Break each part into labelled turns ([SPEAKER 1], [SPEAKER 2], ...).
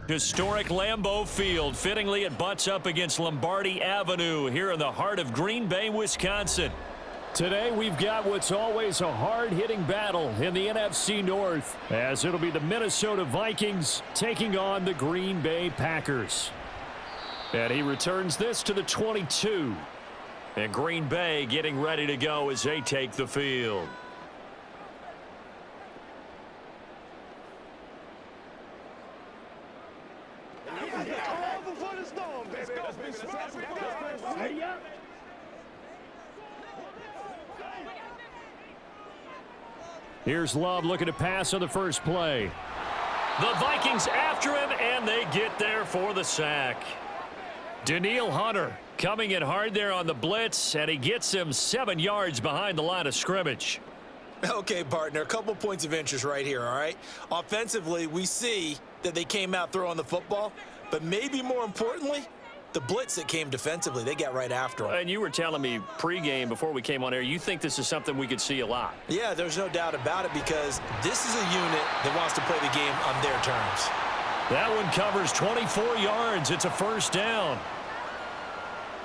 [SPEAKER 1] Historic Lambeau Field. Fittingly, it butts up against Lombardi Avenue here in the heart of Green Bay, Wisconsin.
[SPEAKER 2] Today, we've got what's always a hard-hitting battle in the NFC North, as it'll be the Minnesota Vikings taking on the Green Bay Packers. And he returns this to the 22.
[SPEAKER 1] And Green Bay getting ready to go as they take the field.
[SPEAKER 2] Here's Love looking to pass on the first play.
[SPEAKER 1] The Vikings after him, and they get there for the sack. Danielle Hunter coming in hard there on the blitz, and he gets him 7 yards behind the line of scrimmage.
[SPEAKER 3] Okay, partner, a couple points of interest right here, all right? Offensively, we see that they came out throwing the football, but maybe more importantly, the blitz that came defensively, they got right after him.
[SPEAKER 1] And you were telling me pregame before we came on air, you think this is something we could see a lot.
[SPEAKER 3] Yeah, there's no doubt about it because this is a unit that wants to play the game on their terms.
[SPEAKER 1] That one covers 24 yards. It's a first down.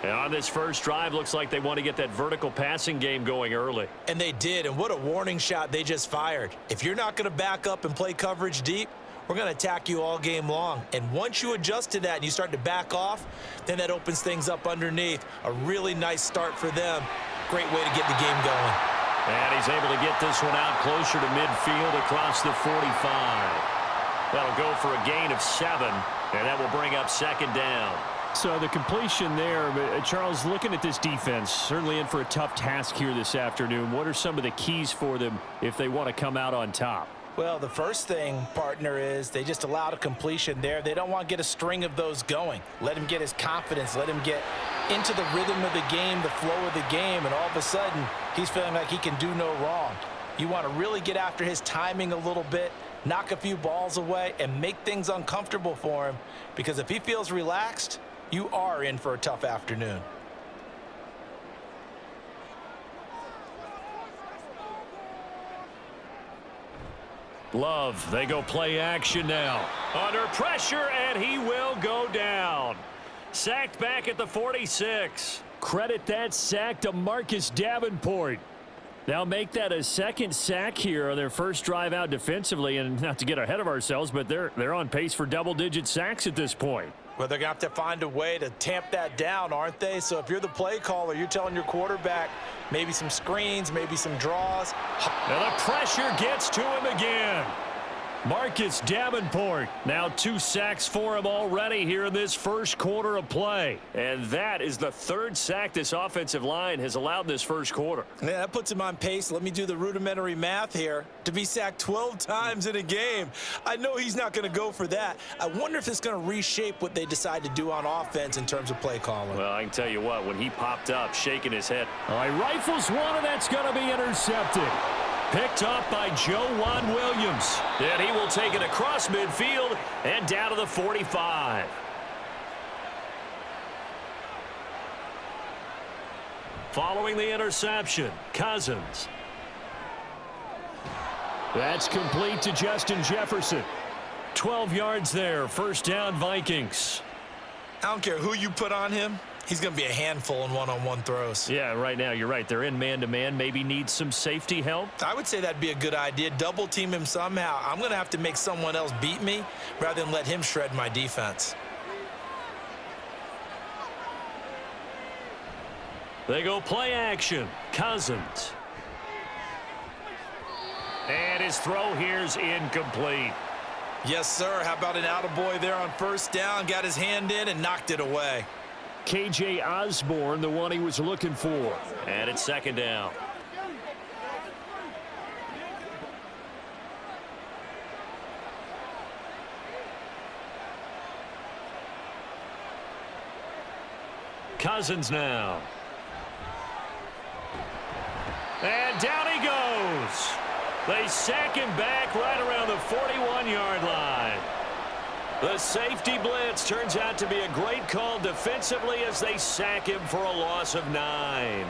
[SPEAKER 1] And on this first drive, looks like they want to get that vertical passing game going early.
[SPEAKER 3] And they did, and what a warning shot they just fired. If you're not going to back up and play coverage deep, we're going to attack you all game long. And once you adjust to that and you start to back off, then that opens things up underneath. A really nice start for them. Great way to get the game going.
[SPEAKER 1] And he's able to get this one out closer to midfield across the 45. That'll go for a gain of 7, and that will bring up second down.
[SPEAKER 2] So the completion there, Charles, looking at this defense, certainly in for a tough task here this afternoon. What are some of the keys for them if they want to come out on top?
[SPEAKER 3] Well, the first thing, partner, is they just allowed a completion there. They don't want to get a string of those going. Let him get his confidence. Let him get into the rhythm of the game, the flow of the game, and all of a sudden, he's feeling like he can do no wrong. You want to really get after his timing a little bit, knock a few balls away, and make things uncomfortable for him, because if he feels relaxed, you are in for a tough afternoon.
[SPEAKER 1] Love, they go play action now. Under pressure, and he will go down. Sacked back at the 46.
[SPEAKER 2] Credit that sack to Marcus Davenport. They'll make that a second sack here on their first drive out defensively, and not to get ahead of ourselves, but they're on pace for double-digit sacks at this point.
[SPEAKER 3] Well, they're going to have to find a way to tamp that down, aren't they? So if you're the play caller, you're telling your quarterback maybe some screens, maybe some draws.
[SPEAKER 1] And the pressure gets to him again. Marcus Davenport, now 2 sacks for him already here in this first quarter of play. And that is the 3rd sack this offensive line has allowed in this first quarter.
[SPEAKER 3] Yeah, that puts him on pace. Let me do the rudimentary math here. To be sacked 12 times in a game, I know he's not going to go for that. I wonder if it's going to reshape what they decide to do on offense in terms of play calling.
[SPEAKER 1] Well, I can tell you what, when he popped up, shaking his head.
[SPEAKER 2] All right, rifles one, and that's going to be intercepted.
[SPEAKER 1] Picked up by Joejuan Williams. And he will take it across midfield and down to the 45. Following the interception, Cousins.
[SPEAKER 2] That's complete to Justin Jefferson.
[SPEAKER 1] 12 yards there, first down Vikings.
[SPEAKER 3] I don't care who you put on him. He's going to be a handful in one-on-one throws.
[SPEAKER 1] Yeah, right now, you're right. They're in man-to-man. Maybe need some safety help.
[SPEAKER 3] I would say that'd be a good idea. Double team him somehow. I'm going to have to make someone else beat me rather than let him shred my defense.
[SPEAKER 1] They go play action. Cousins. And his throw here's incomplete.
[SPEAKER 3] Yes, sir. How about an attaboy there on first down? Got his hand in and knocked it away.
[SPEAKER 2] KJ Osborne, the one he was looking for.
[SPEAKER 1] And it's second down. Cousins now. And down he goes. They sack him back right around the 41-yard line. The safety blitz turns out to be a great call defensively as they sack him for a loss of 9.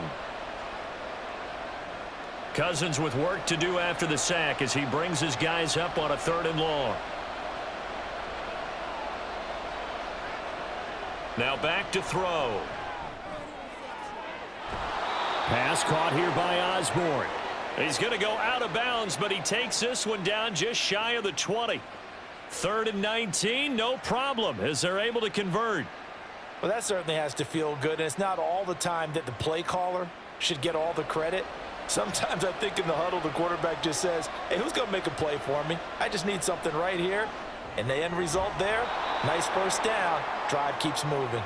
[SPEAKER 1] Cousins with work to do after the sack as he brings his guys up on a 3rd and long. Now back to throw.
[SPEAKER 2] Pass caught here by Osborne.
[SPEAKER 1] He's going to go out of bounds, but he takes this one down just shy of the 20. 3rd and 19, no problem, as they're able to convert.
[SPEAKER 3] Well, that certainly has to feel good, and it's not all the time that the play caller should get all the credit. Sometimes I think in the huddle, the quarterback just says, hey, who's going to make a play for me? I just need something right here. And the end result there, nice first down. Drive keeps moving.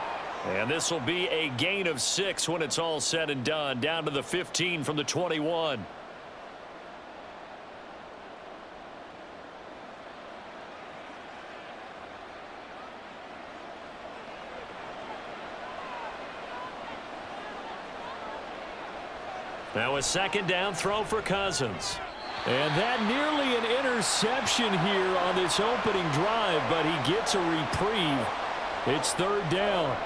[SPEAKER 1] And this will be a gain of 6 when it's all said and done, down to the 15 from the 21. Now a 2nd down throw for Cousins.
[SPEAKER 2] And that nearly an interception here on this opening drive, but he gets a reprieve. It's 3rd down.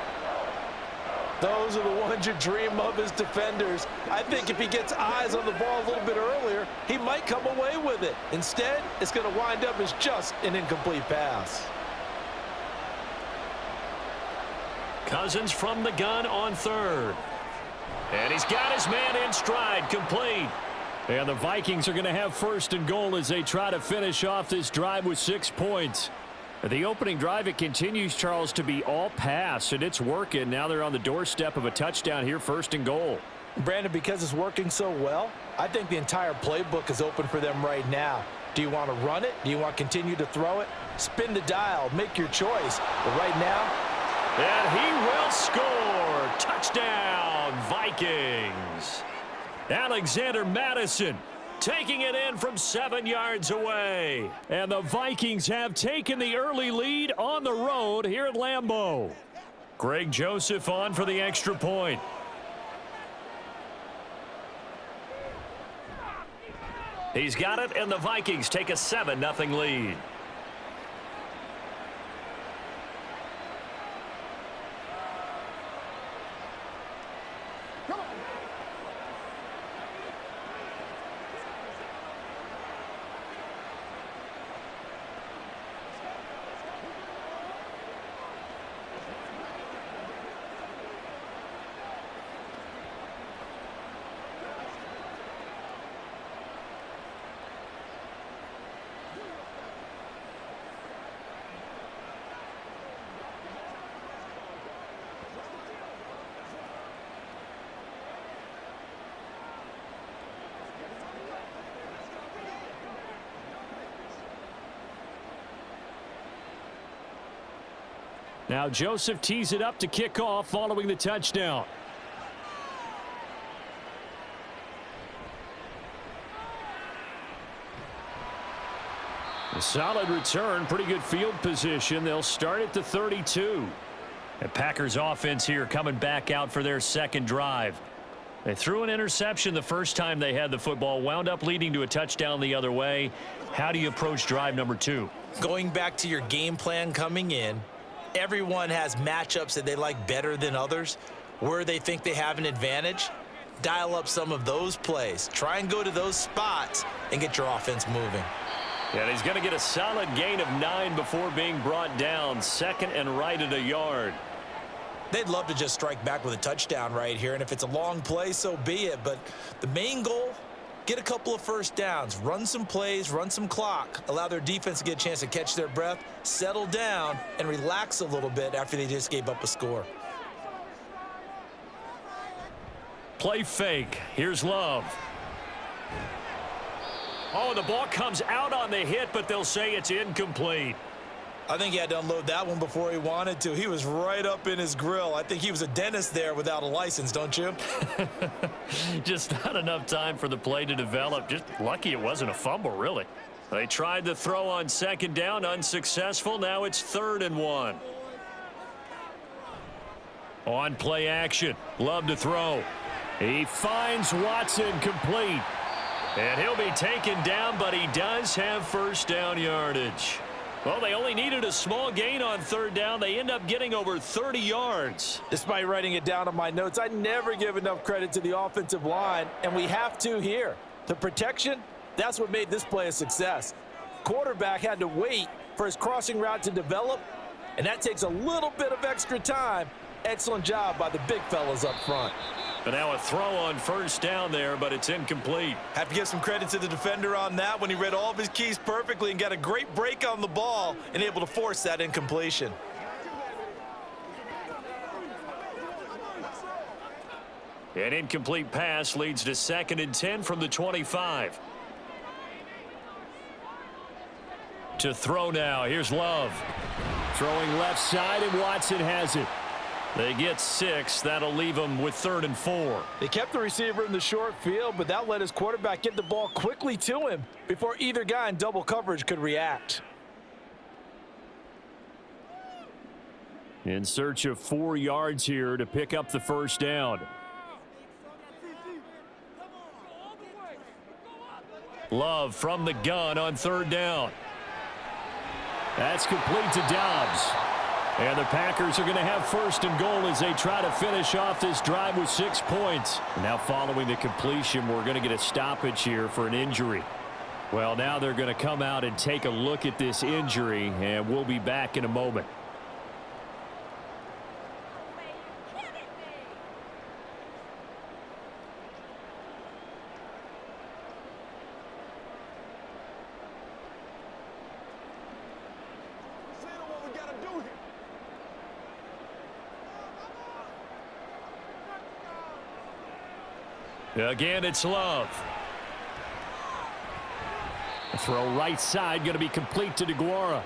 [SPEAKER 3] Those are the ones you dream of as defenders. I think if he gets eyes on the ball a little bit earlier, he might come away with it. Instead, it's going to wind up as just an incomplete pass.
[SPEAKER 1] Cousins from the gun on 3rd. And he's got his man in stride, complete.
[SPEAKER 2] And the Vikings are going to have 1st and goal as they try to finish off this drive with 6 points. The opening drive, it continues, Charles, to be all pass, and it's working. Now they're on the doorstep of a touchdown here, 1st and goal.
[SPEAKER 3] Brandon, because it's working so well, I think the entire playbook is open for them right now. Do you want to run it? Do you want to continue to throw it? Spin the dial. Make your choice. But right now,
[SPEAKER 1] and he will score. Touchdown, Vikings. Alexander Madison taking it in from 7 yards away.
[SPEAKER 2] And the Vikings have taken the early lead on the road here at Lambeau.
[SPEAKER 1] Greg Joseph on for the extra point. He's got it, and the Vikings take a 7-0 lead.
[SPEAKER 2] Now Joseph tees it up to kick off following the touchdown. A solid return, pretty good field position. They'll start at the 32.
[SPEAKER 1] The Packers offense here coming back out for their 2nd drive. They threw an interception the first time they had the football, wound up leading to a touchdown the other way. How do you approach drive number 2?
[SPEAKER 3] Going back to your game plan coming in, everyone has matchups that they like better than others, where they think they have an advantage. Dial up some of those plays. Try and go to those spots and get your offense moving.
[SPEAKER 1] And he's going to get a solid gain of 9 before being brought down. 2nd and right at a yard.
[SPEAKER 3] They'd love to just strike back with a touchdown right here, and if it's a long play, so be it. But the main goal, get a couple of first downs, run some plays, run some clock, allow their defense to get a chance to catch their breath, settle down, and relax a little bit after they just gave up a score.
[SPEAKER 1] Play fake. Here's Love. Oh, the ball comes out on the hit, but they'll say it's incomplete.
[SPEAKER 3] I think he had to unload that one before he wanted to. He was right up in his grill. I think he was a dentist there without a license, don't you?
[SPEAKER 1] Just not enough time for the play to develop. Just lucky it wasn't a fumble, really. They tried the throw on 2nd down, unsuccessful. Now it's 3rd and 1. On play action, Love to throw.
[SPEAKER 2] He finds Watson complete.
[SPEAKER 1] And he'll be taken down, but he does have first down yardage. Well, they only needed a small gain on 3rd down. They end up getting over 30 yards.
[SPEAKER 3] Despite writing it down on my notes, I never give enough credit to the offensive line, and we have to here. The protection, that's what made this play a success. Quarterback had to wait for his crossing route to develop, and that takes a little bit of extra time. Excellent job by the big fellas up front.
[SPEAKER 1] And now a throw on first down there, but it's incomplete.
[SPEAKER 3] Have to give some credit to the defender on that when he read all of his keys perfectly and got a great break on the ball and able to force that incompletion.
[SPEAKER 1] An incomplete pass leads to 2nd and 10 from the 25. To throw now. Here's Love.
[SPEAKER 2] Throwing left side, and Watson has it.
[SPEAKER 1] They get 6. That'll leave them with 3rd and 4.
[SPEAKER 3] They kept the receiver in the short field, but that let his quarterback get the ball quickly to him before either guy in double coverage could react.
[SPEAKER 2] In search of 4 yards here to pick up the first down.
[SPEAKER 1] Love from the gun on 3rd down.
[SPEAKER 2] That's complete to Dobbs. And the Packers are going to have 1st and goal as they try to finish off this drive with 6 points. Now following the completion, we're going to get a stoppage here for an injury. Well, now they're going to come out and take a look at this injury, and we'll be back in a moment.
[SPEAKER 1] Again, it's Love.
[SPEAKER 2] A throw right side, going to be complete to DeGuara.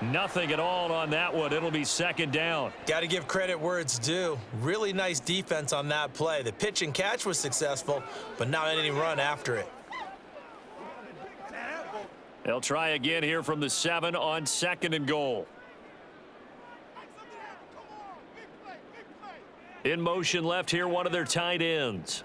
[SPEAKER 1] Nothing at all on that one. It'll be 2nd down.
[SPEAKER 3] Got to give credit where it's due. Really nice defense on that play. The pitch and catch was successful, but not any run after it.
[SPEAKER 1] They'll try again here from the 7 on 2nd and goal. In motion left here, one of their tight ends.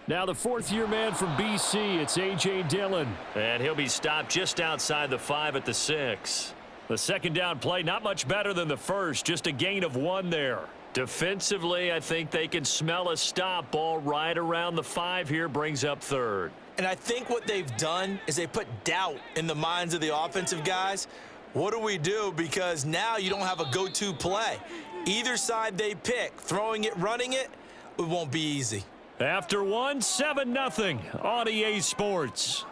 [SPEAKER 2] Now the 4th-year man from BC, it's A.J. Dillon.
[SPEAKER 1] And he'll be stopped just outside the 5 at the 6. The 2nd down play, not much better than the first, just a gain of 1 there. Defensively, I think they can smell a stop. Ball right around the 5 here, brings up 3rd.
[SPEAKER 3] And I think what they've done is they put doubt in the minds of the offensive guys. What do we do? Because now you don't have a go-to play. Either side they pick, throwing it, running it, it won't be easy.
[SPEAKER 1] After 1, 7-0 on EA Sports.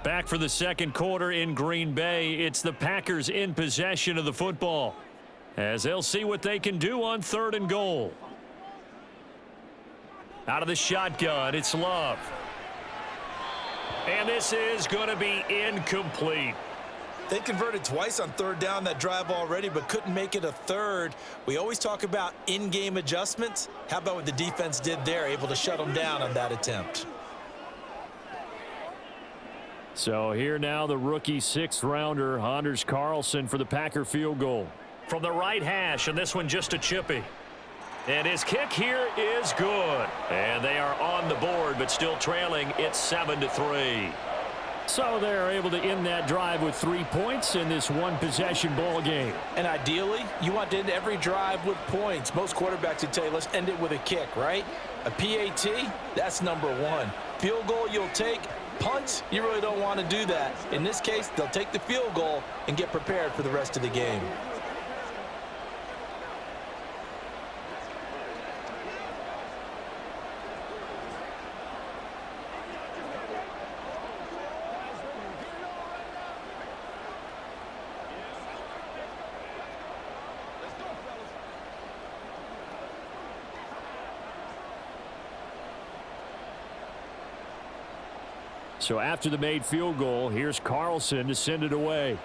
[SPEAKER 1] Back for the 2nd quarter in Green Bay. It's the Packers in possession of the football, as they'll see what they can do on 3rd and goal. Out of the shotgun, it's Love. And this is going to be incomplete.
[SPEAKER 3] They converted twice on 3rd down that drive already, but couldn't make it a 3rd. We always talk about in-game adjustments. How about what the defense did there, able to shut them down on that attempt?
[SPEAKER 2] So here now the rookie 6th-rounder, Anders Carlson, for the Packer field goal.
[SPEAKER 1] From the right hash, and this one just a chippy. And his kick here is good. And they are on the board, but still trailing. It's 7-3.
[SPEAKER 2] So they're able to end that drive with 3 points in this one-possession ball game.
[SPEAKER 3] And ideally, you want to end every drive with points. Most quarterbacks would tell you, let's end it with a kick, right? A PAT, that's number 1. Field goal you'll take. Punts, you really don't want to do that. In this case, they'll take the field goal and get prepared for the rest of the game.
[SPEAKER 2] So after the made field goal, here's Carlson to send it away.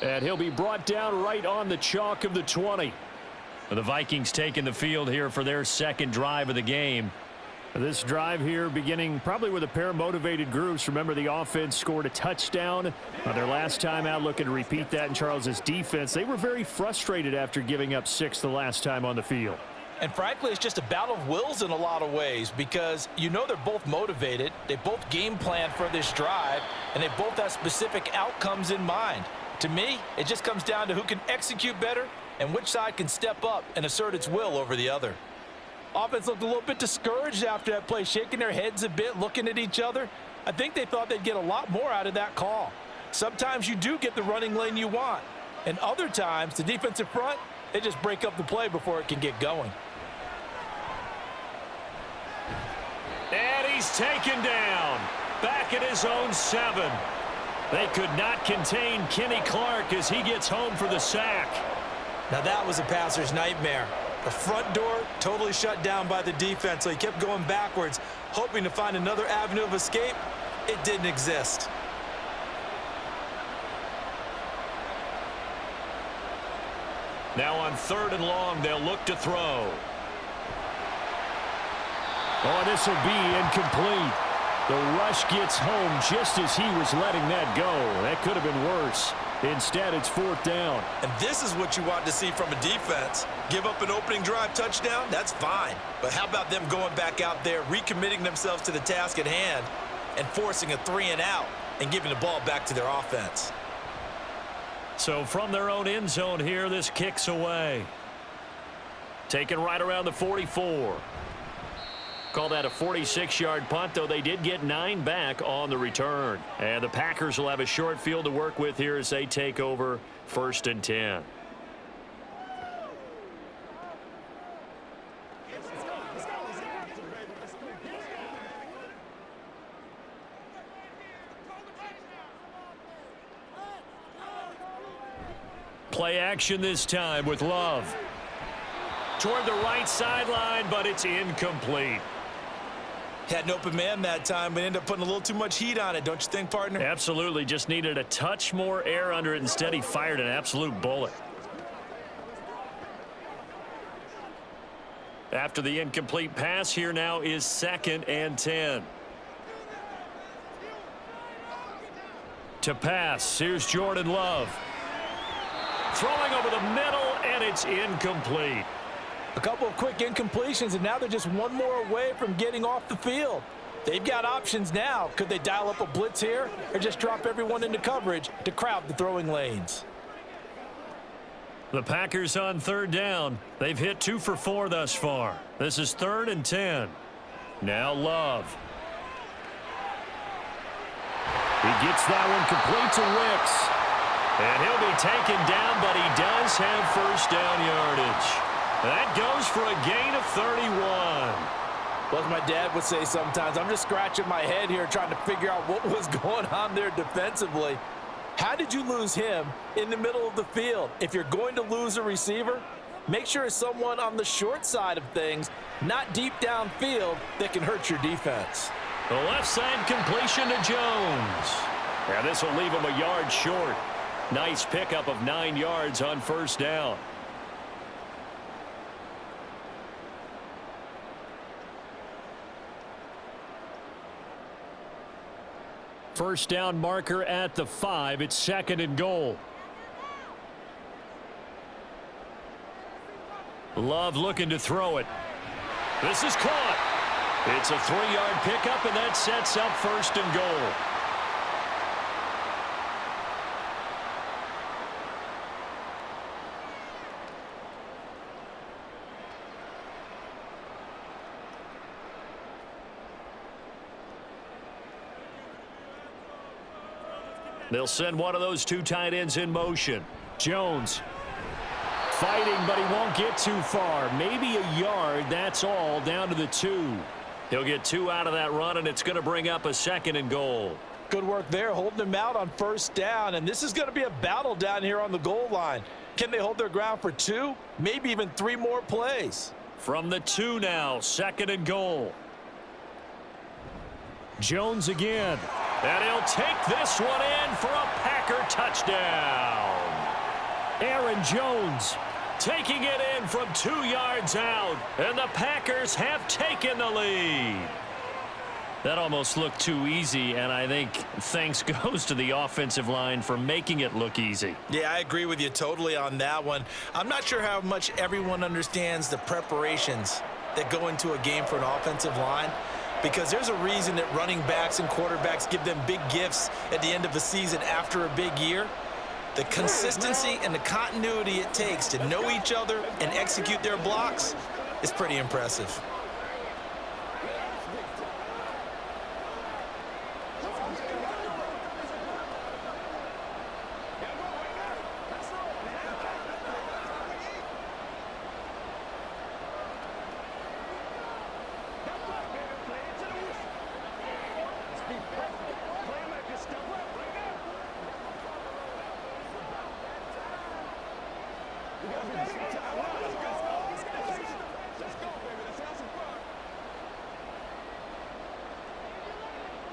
[SPEAKER 2] And he'll be brought down right on the chalk of the 20.
[SPEAKER 1] The Vikings taking the field here for their 2nd drive of the game.
[SPEAKER 2] This drive here beginning probably with a pair of motivated groups. Remember, the offense scored a touchdown their last time out, looking to repeat that in Charles's defense. They were very frustrated after giving up 6 the last time on the field.
[SPEAKER 3] And frankly, it's just a battle of wills in a lot of ways, because you know they're both motivated, they both game plan for this drive, and they both have specific outcomes in mind. To me, it just comes down to who can execute better and which side can step up and assert its will over the other. Offense looked a little bit discouraged after that play, shaking their heads a bit, looking at each other. I think they thought they'd get a lot more out of that call. Sometimes you do get the running lane you want, and other times, the defensive front, they just break up the play before it can get going.
[SPEAKER 1] And he's taken down. Back at his own 7. They could not contain Kenny Clark as he gets home for the sack.
[SPEAKER 3] Now that was a passer's nightmare. The front door totally shut down by the defense, so he kept going backwards, hoping to find another avenue of escape. It didn't exist.
[SPEAKER 1] Now on 3rd and long, they'll look to throw.
[SPEAKER 2] Oh, this will be incomplete. The rush gets home just as he was letting that go. That could have been worse. Instead, it's 4th down.
[SPEAKER 3] And this is what you want to see from a defense. Give up an opening drive touchdown, that's fine. But how about them going back out there, recommitting themselves to the task at hand, and forcing a 3-and-out and giving the ball back to their offense?
[SPEAKER 1] So from their own end zone here, this kicks away. Taken right around the 44. Call that a 46-yard punt, though they did get 9 back on the return. And the Packers will have a short field to work with here as they take over 1st and 10. Play action this time with Love. Toward the right sideline, but it's incomplete.
[SPEAKER 3] Had an open man that time, but ended up putting a little too much heat on it, don't you think, partner?
[SPEAKER 1] Absolutely. Just needed a touch more air under it. Instead, he fired an absolute bullet. After the incomplete pass, here now is 2nd and 10. To pass, here's Jordan Love. Throwing over the middle, and it's incomplete.
[SPEAKER 3] A couple of quick incompletions, and now they're just one more away from getting off the field. They've got options now. Could they dial up a blitz here or just drop everyone into coverage to crowd the throwing lanes?
[SPEAKER 1] The Packers on 3rd down. They've hit 2 for 4 thus far. This is 3rd and 10. Now Love.
[SPEAKER 2] He gets that one complete to Wicks.
[SPEAKER 1] And he'll be taken down, but he does have 1st down yardage. That goes for a gain of 31.
[SPEAKER 3] Well, as my dad would say sometimes, I'm just scratching my head here trying to figure out what was going on there defensively. How did you lose him in the middle of the field? If you're going to lose a receiver, make sure it's someone on the short side of things, not deep downfield, that can hurt your defense.
[SPEAKER 1] The left side completion to Jones.
[SPEAKER 2] Yeah, this will leave him a yard short. Nice pickup of 9 yards on 1st down. First down marker at the 5. It's 2nd and goal. Love looking to throw it.
[SPEAKER 1] This is caught. It's a 3-yard pickup, and that sets up 1st and goal. They'll send one of those 2 tight ends in motion.
[SPEAKER 2] Jones fighting, but he won't get too far. Maybe a yard, that's all, down to the 2.
[SPEAKER 1] He'll get 2 out of that run, and it's going to bring up a 2nd and goal.
[SPEAKER 3] Good work there, holding him out on 1st down, and this is going to be a battle down here on the goal line. Can they hold their ground for 2, maybe even 3 more plays?
[SPEAKER 1] From the 2 now, 2nd and goal.
[SPEAKER 2] Jones again.
[SPEAKER 1] And he'll take this one in for a Packer touchdown.
[SPEAKER 2] Aaron Jones
[SPEAKER 1] taking it in from 2 yards out, and the Packers have taken the lead. That almost looked too easy, and I think thanks goes to the offensive line for making it look easy.
[SPEAKER 3] Yeah, I agree with you totally on that one. I'm not sure how much everyone understands the preparations that go into a game for an offensive line, because there's a reason that running backs and quarterbacks give them big gifts at the end of the season after a big year. The consistency and the continuity it takes to know each other and execute their blocks, is pretty impressive.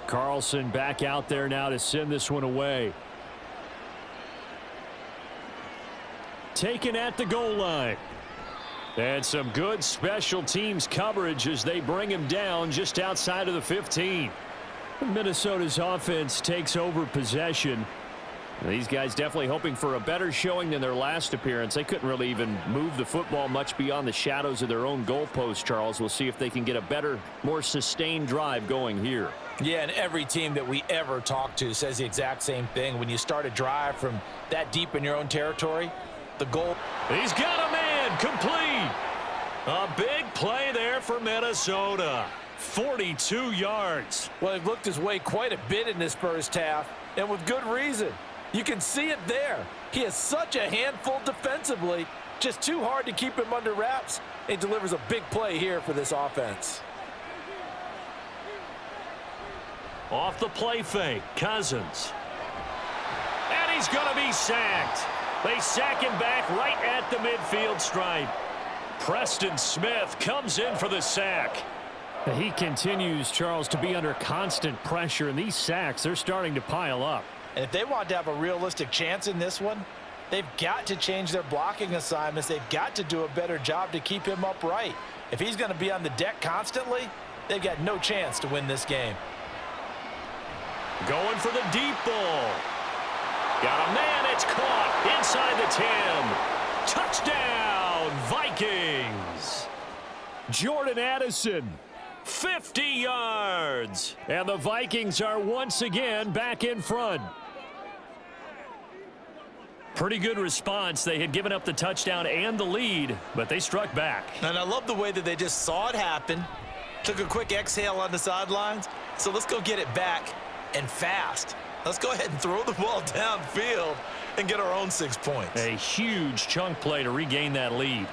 [SPEAKER 2] Carlson back out there now to send this one away. Taken at the goal line. And some good special teams coverage as they bring him down just outside of the 15. Minnesota's offense takes over possession. These guys definitely hoping for a better showing than their last appearance. They couldn't really even move the football much beyond the shadows of their own goalpost, Charles. We'll see if they can get a better, more sustained drive going here.
[SPEAKER 3] Yeah, and every team that we ever talk to says the exact same thing. When you start a drive from that deep in your own territory, the goal.
[SPEAKER 1] He's got a man complete. A big play there for Minnesota. 42 yards.
[SPEAKER 3] Well, he looked his way quite a bit in this first half, and with good reason. You can see it there. He is such a handful defensively. Just too hard to keep him under wraps. He delivers a big play here for this offense.
[SPEAKER 1] Off the play fake, Cousins. And he's going to be sacked. They sack him back right at the midfield stripe. Preston Smith comes in for the sack.
[SPEAKER 2] He continues, Charles, to be under constant pressure, and these sacks, they're starting to pile up.
[SPEAKER 3] And if they want to have a realistic chance in this one, they've got to change their blocking assignments. They've got to do a better job to keep him upright. If he's going to be on the deck constantly, they've got no chance to win this game.
[SPEAKER 1] Going for the deep ball. Got a man, it's caught inside the 10. Touchdown, Vikings.
[SPEAKER 2] Jordan Addison.
[SPEAKER 1] 50 yards.
[SPEAKER 2] And the Vikings are once again back in front. Pretty good response. They had given up the touchdown and the lead, but they struck back.
[SPEAKER 3] And I love the way that they just saw it happen, took a quick exhale on the sidelines. So let's go get it back and fast. Let's go ahead and throw the ball downfield and get our own 6 points.
[SPEAKER 2] A huge chunk play to regain that lead.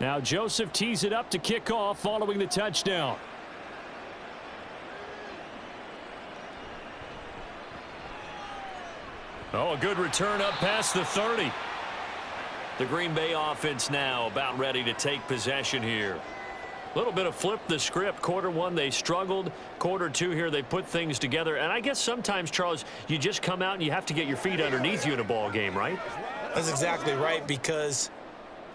[SPEAKER 2] Now Joseph tees it up to kick off following the touchdown. Oh, a good return up past the 30.
[SPEAKER 1] The Green Bay offense now about ready to take possession here. A little bit of flip the script. Quarter one, they struggled. Quarter two here, they put things together. And I guess sometimes, Charles, you just come out and you have to get your feet underneath you in a ball game, right?
[SPEAKER 3] That's exactly right, because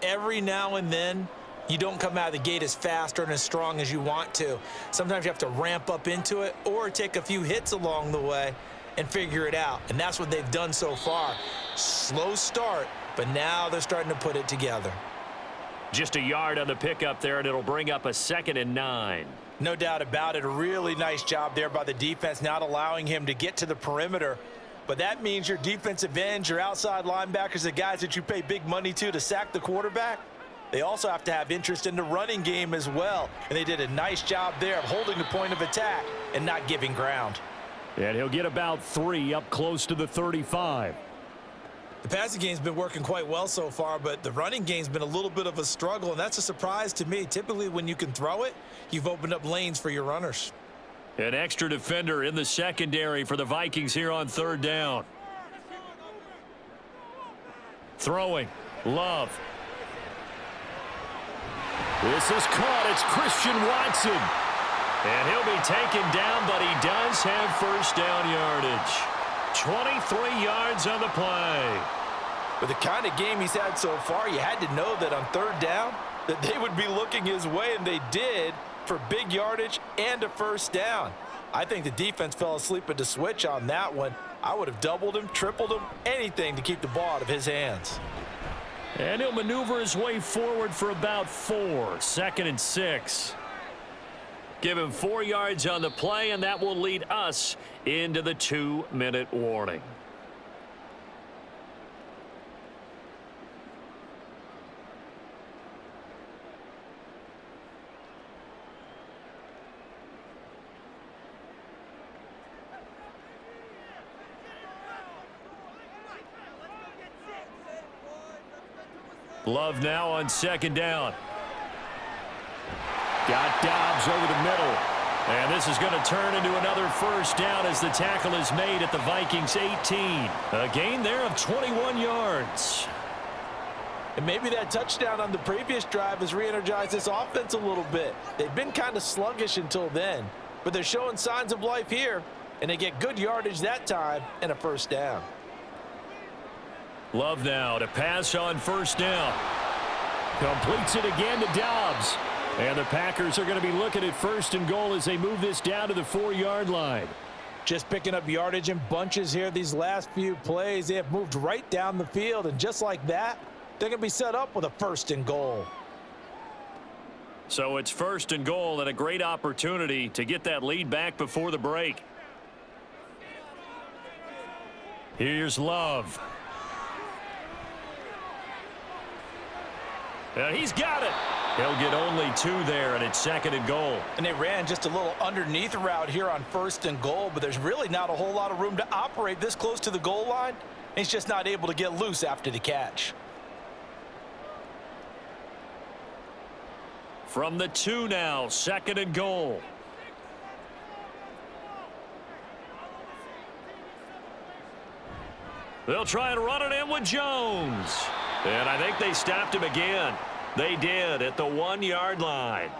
[SPEAKER 3] every now and then you don't come out of the gate as fast or as strong as you want to. Sometimes you have to ramp up into it or take a few hits along the way and figure it out. And that's what they've done so far. Slow start, but now they're starting to put it together.
[SPEAKER 1] Just a yard on the pickup there, and it'll bring up a 2nd and 9.
[SPEAKER 3] No doubt about it. A really nice job there by the defense, not allowing him to get to the perimeter. But that means your defensive ends, your outside linebackers, the guys that you pay big money to sack the quarterback, they also have to have interest in the running game as well. And they did a nice job there of holding the point of attack and not giving ground.
[SPEAKER 2] And he'll get about 3 up close to the 35.
[SPEAKER 3] The passing game's been working quite well so far, but the running game's been a little bit of a struggle, and that's a surprise to me. Typically, when you can throw it, you've opened up lanes for your runners.
[SPEAKER 1] An extra defender in the secondary for the Vikings here on 3rd down. Throwing. Love. This is caught. It's Christian Watson. And he'll be taken down, but he does have first down yardage. 23 yards on the play.
[SPEAKER 3] With the kind of game he's had so far, you had to know that on third down that they would be looking his way, and they did, for big yardage and a first down. I think the defense fell asleep at the switch on that one. I would have doubled him, tripled him, anything to keep the ball out of his hands.
[SPEAKER 2] And he'll maneuver his way forward for about 4. 2nd and 6.
[SPEAKER 1] Give him 4 yards on the play, and that will lead us into the 2-minute warning.
[SPEAKER 2] Love now on 2nd down. Got Dobbs over the middle. And this is going to turn into another first down as the tackle is made at the Vikings 18. A gain there of 21 yards.
[SPEAKER 3] And maybe that touchdown on the previous drive has re-energized this offense a little bit. They've been kind of sluggish until then, but they're showing signs of life here, and they get good yardage that time and a first down.
[SPEAKER 2] Love now to pass on first down. Completes it again to Dobbs. And the Packers are going to be looking at 1st and goal as they move this down to the 4-yard line.
[SPEAKER 3] Just picking up yardage in bunches here these last few plays. They have moved right down the field, and just like that, they're going to be set up with a 1st and goal.
[SPEAKER 2] So it's 1st and goal and a great opportunity to get that lead back before the break. Here's Love. And he's got it. He'll get only 2 there, and it's 2nd and goal.
[SPEAKER 3] And they ran just a little underneath route here on 1st and goal, but there's really not a whole lot of room to operate this close to the goal line. He's just not able to get loose after the catch.
[SPEAKER 2] From the 2 now, 2nd and goal. They'll try and run it in with Jones. And I think they stopped him again. They did at the 1-yard line.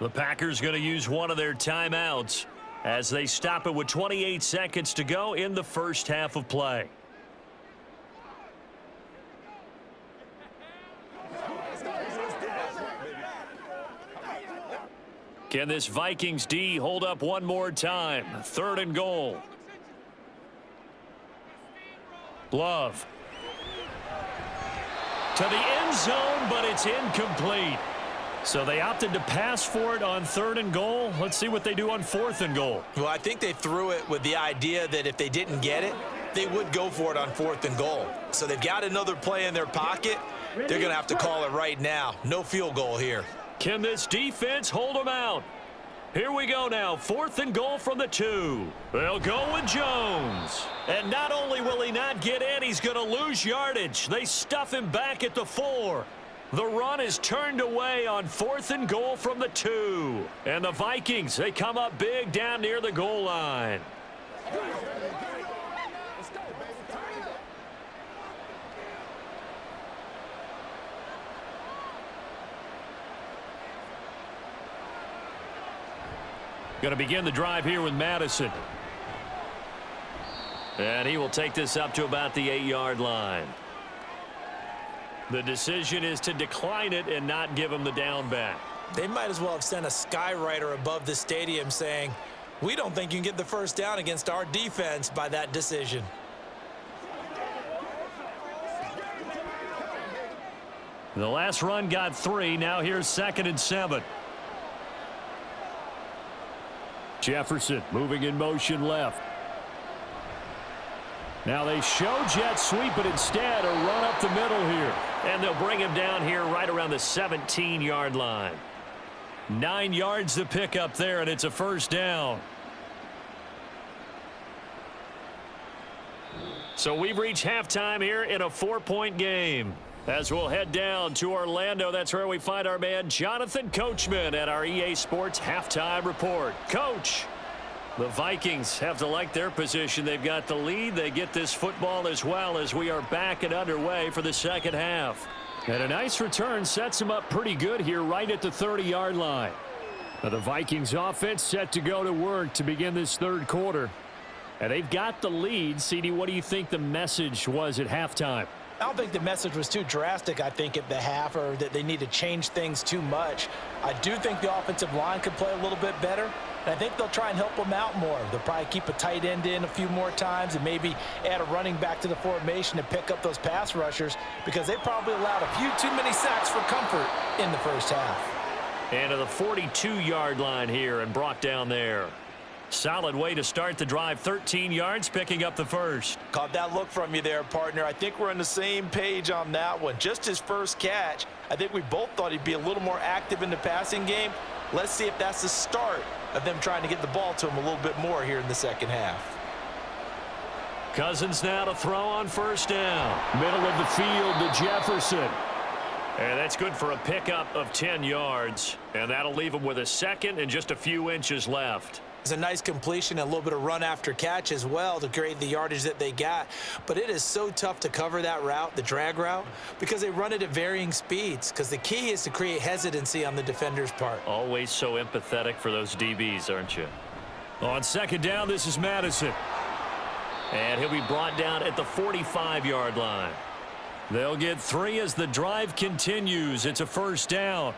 [SPEAKER 2] The Packers going to use one of their timeouts as they stop it with 28 seconds to go in the first half of play. Can this Vikings D hold up one more time? 3rd and goal. Love. To the end zone, but it's incomplete. So they opted to pass for it on 3rd and goal. Let's see what they do on 4th and goal.
[SPEAKER 3] Well, I think they threw it with the idea that if they didn't get it, they would go for it on 4th and goal. So they've got another play in their pocket. They're going to have to call it right now. No field goal here.
[SPEAKER 2] Can this defense hold them out? Here we go now, 4th and goal from the 2. They'll go with Jones. And not only will he not get in, he's going to lose yardage. They stuff him back at the 4. The run is turned away on 4th and goal from the 2. And the Vikings, they come up big down near the goal line. Going to begin the drive here with Madison. And he will take this up to about the 8-yard line. The decision is to decline it and not give him the down back.
[SPEAKER 3] They might as well have sent a skywriter above the stadium saying, we don't think you can get the first down against our defense by that decision.
[SPEAKER 2] The last run got 3. Now here's 2nd and 7. Jefferson moving in motion left. Now they show jet sweep, but instead a run up the middle here.
[SPEAKER 1] And they'll bring him down here right around the 17-yard line.
[SPEAKER 2] 9 yards to pick up there, and it's a first down.
[SPEAKER 1] So we've reached halftime here in a 4-point game. As we'll head down to Orlando, that's where we find our man Jonathan Coachman at our EA Sports Halftime Report. Coach, the Vikings have to like their position. They've got the lead. They get this football as well as we are back and underway for the second half.
[SPEAKER 2] And a nice return sets them up pretty good here right at the 30-yard line. Now the Vikings offense set to go to work to begin this third quarter. And they've got the lead. CD, what do you think the message was at halftime?
[SPEAKER 3] I don't think the message was too drastic, I think, at the half, or that they need to change things too much. I do think the offensive line could play a little bit better, and I think they'll try and help them out more. They'll probably keep a tight end in a few more times and maybe add a running back to the formation to pick up those pass rushers, because they probably allowed a few too many sacks for comfort in the first half.
[SPEAKER 1] And to the 42-yard line here and brought down there. Solid way to start the drive. 13 yards, picking up the first.
[SPEAKER 3] Caught that look from you there, partner. I think we're on the same page on that one. Just his first catch. I think we both thought he'd be a little more active in the passing game. Let's see if that's the start of them trying to get the ball to him a little bit more here in the second half.
[SPEAKER 1] Cousins now to throw on first down.
[SPEAKER 2] Middle of the field to Jefferson.
[SPEAKER 1] And that's good for a pickup of 10 yards. And that'll leave him with a second and just a few inches left.
[SPEAKER 3] It's a nice completion and a little bit of run after catch as well to create the yardage that they got. But it is so tough to cover that route, the drag route, because they run it at varying speeds. Because the key is to create hesitancy on the defender's part.
[SPEAKER 1] Always so empathetic for those DBs, aren't you?
[SPEAKER 2] On second down, this is Madison.
[SPEAKER 1] And he'll be brought down at the 45-yard line.
[SPEAKER 2] They'll get 3 as the drive continues. It's a first down.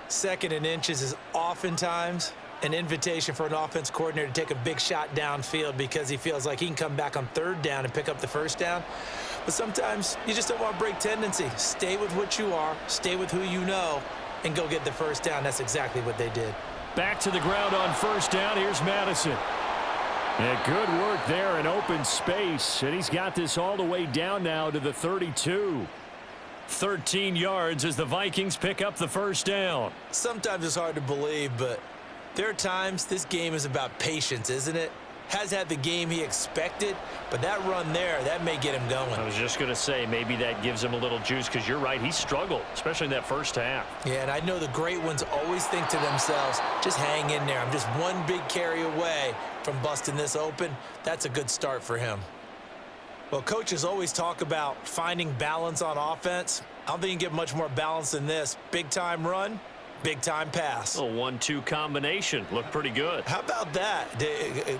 [SPEAKER 3] Second and inches is oftentimes an invitation for an offense coordinator to take a big shot downfield because he feels like he can come back on third down and pick up the first down. But sometimes you just don't want to break tendency. Stay with what you are, stay with who you know, and go get the first down. That's exactly what they did.
[SPEAKER 2] Back to the ground on first down. Here's Madison. Yeah, good work there in open space. And he's got this all the way down now to the 32. 13 yards as the Vikings pick up the first down.
[SPEAKER 3] Sometimes it's hard to believe, but there are times this game is about patience, isn't it? Has had the game he expected, but that run there, that may get him going.
[SPEAKER 1] I was just going to say, maybe that gives him a little juice, because you're right, he struggled, especially in that first half.
[SPEAKER 3] Yeah, and I know the great ones always think to themselves, just hang in there. I'm just one big carry away from busting this open. That's a good start for him. Well, coaches always talk about finding balance on offense. I don't think you can get much more balance than this. Big-time run, big-time pass.
[SPEAKER 1] A 1-2 combination. Looked pretty good.
[SPEAKER 3] How about that?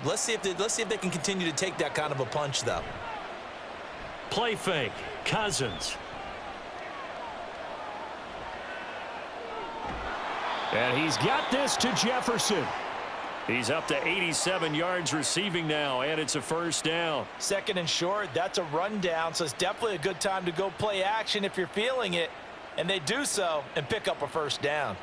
[SPEAKER 3] Let's see if they can continue to take that kind of a punch, though.
[SPEAKER 1] Play fake. Cousins.
[SPEAKER 2] And he's got this to Jefferson. He's up to 87 yards receiving now, and it's a first down.
[SPEAKER 3] Second and short, that's a rundown, so it's definitely a good time to go play action if you're feeling it. And they do so and pick up a first down.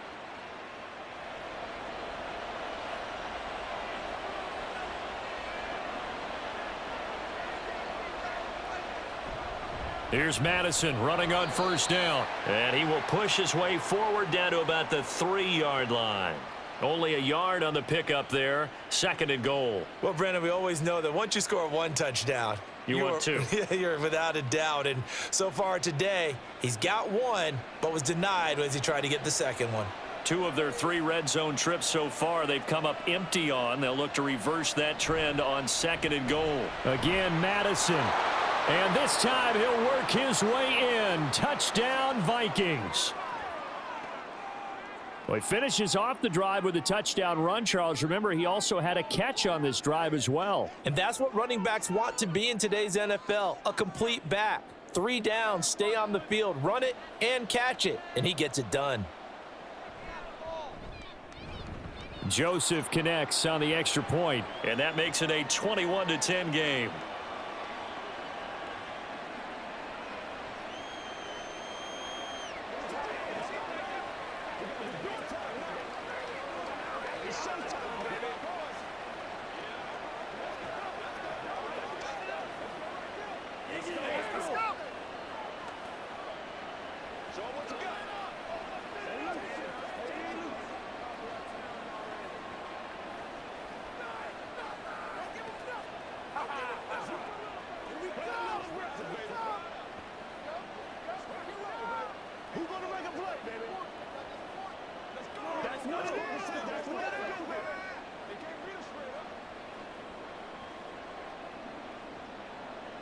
[SPEAKER 2] Here's Madison running on first down.
[SPEAKER 1] And he will push his way forward down to about the 3-yard line. Only a yard on the pickup there. Second and goal.
[SPEAKER 3] Well, Brandon, we always know that once you score one touchdown,
[SPEAKER 1] you want two.
[SPEAKER 3] You're without a doubt. And so far today, he's got one, but was denied as he tried to get the second one.
[SPEAKER 1] 2 of their 3 red zone trips so far, they've come up empty on. They'll look to reverse that trend on second and goal.
[SPEAKER 2] Again, Madison. And this time he'll work his way in. Touchdown, Vikings. Well, he finishes off the drive with a touchdown run, Charles. Remember, he also had a catch on this drive as well.
[SPEAKER 3] And that's what running backs want to be in today's NFL, a complete back. 3 downs, stay on the field, run it and catch it, and he gets it done.
[SPEAKER 2] Joseph connects on the extra point,
[SPEAKER 1] and that makes it a 21-10 game.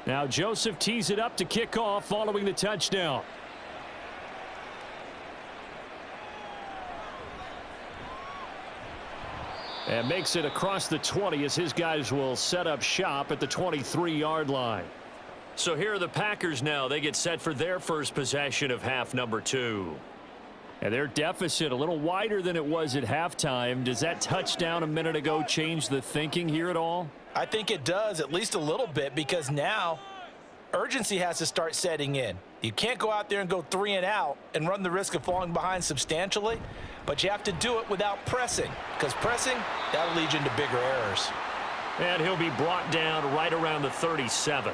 [SPEAKER 2] Now Joseph tees it up to kick off following the touchdown. And makes it across the 20 as his guys will set up shop at the 23-yard line.
[SPEAKER 1] So here are the Packers now. They get set for their first possession of half number 2.
[SPEAKER 2] And their deficit a little wider than it was at halftime. Does that touchdown a minute ago change the thinking here at all?
[SPEAKER 3] I think it does, at least a little bit, because now urgency has to start setting in. You can't go out there and go 3 and out and run the risk of falling behind substantially, but you have to do it without pressing, because pressing, that'll lead you into bigger errors.
[SPEAKER 1] And he'll be brought down right around the 37.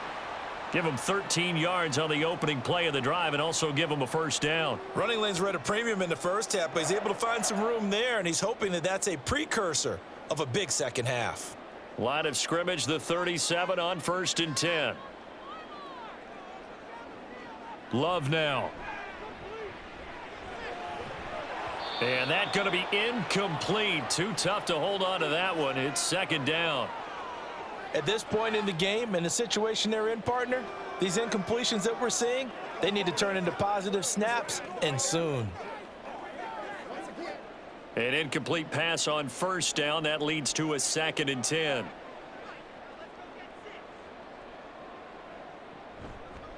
[SPEAKER 1] Give him 13 yards on the opening play of the drive and also give him a first down.
[SPEAKER 3] Running lanes were at a premium in the first half, but he's able to find some room there, and he's hoping that that's a precursor of a big second half.
[SPEAKER 1] Line of scrimmage, the 37 on 1st and 10. Love now. And that's going to be incomplete. Too tough to hold on to that one. It's 2nd down.
[SPEAKER 3] At this point in the game, in the situation they're in, partner, these incompletions that we're seeing, they need to turn into positive snaps, and soon.
[SPEAKER 1] An incomplete pass on 1st down. That leads to a 2nd and 10.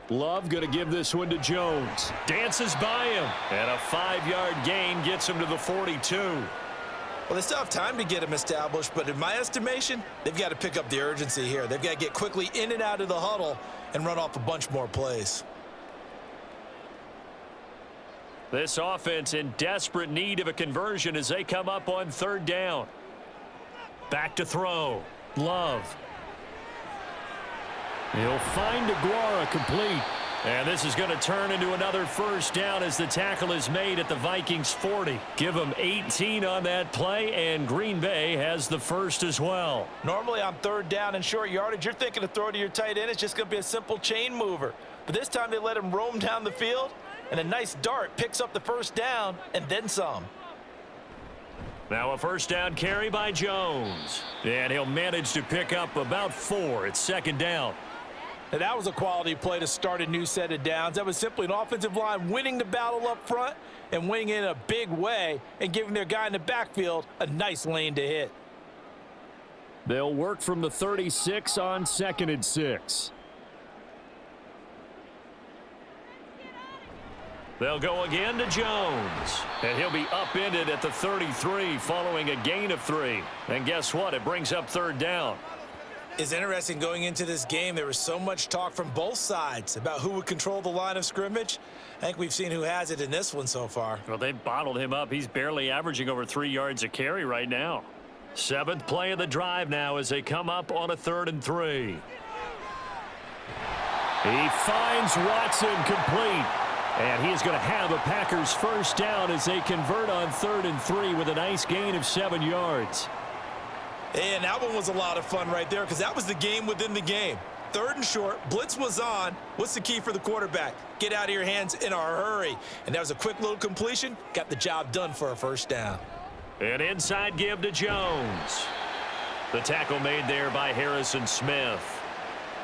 [SPEAKER 2] Love going to give this one to Jones.
[SPEAKER 1] Dances by him. And a 5-yard gain gets him to the 42.
[SPEAKER 3] Well, they still have time to get him established, but in my estimation, they've got to pick up the urgency here. They've got to get quickly in and out of the huddle and run off a bunch more plays.
[SPEAKER 1] This offense in desperate need of a conversion as they come up on 3rd down. Back to throw. Love.
[SPEAKER 2] He'll find Aguara complete.
[SPEAKER 1] And this is going to turn into another first down as the tackle is made at the Vikings 40. Give them 18 on that play, and Green Bay has the first as well.
[SPEAKER 3] Normally on 3rd down and short yardage, you're thinking to throw to your tight end. It's just going to be a simple chain mover. But this time they let him roam down the field, and a nice dart picks up the first down and then some.
[SPEAKER 1] Now a first down carry by Jones. And he'll manage to pick up about 4. It's 2nd down.
[SPEAKER 3] Now that was a quality play to start a new set of downs. That was simply an offensive line winning the battle up front and winning in a big way and giving their guy in the backfield a nice lane to hit.
[SPEAKER 2] They'll work from the 36 on 2nd and 6.
[SPEAKER 1] They'll go again to Jones. And he'll be upended at the 33 following a gain of 3. And guess what? It brings up 3rd down.
[SPEAKER 3] It's interesting going into this game. There was so much talk from both sides about who would control the line of scrimmage. I think we've seen who has it in this one so far.
[SPEAKER 1] Well, they've bottled him up. He's barely averaging over 3 yards a carry right now. 7th play of the drive now as they come up on a 3rd and 3.
[SPEAKER 2] He finds Watson complete. And he's going to have a Packers first down as they convert on 3rd and 3 with a nice gain of 7 yards.
[SPEAKER 3] And that one was a lot of fun right there because that was the game within the game. 3rd and short, blitz was on. What's the key for the quarterback? Get out of your hands in a hurry. And that was a quick little completion. Got the job done for a first down.
[SPEAKER 1] An inside give to Jones. The tackle made there by Harrison Smith.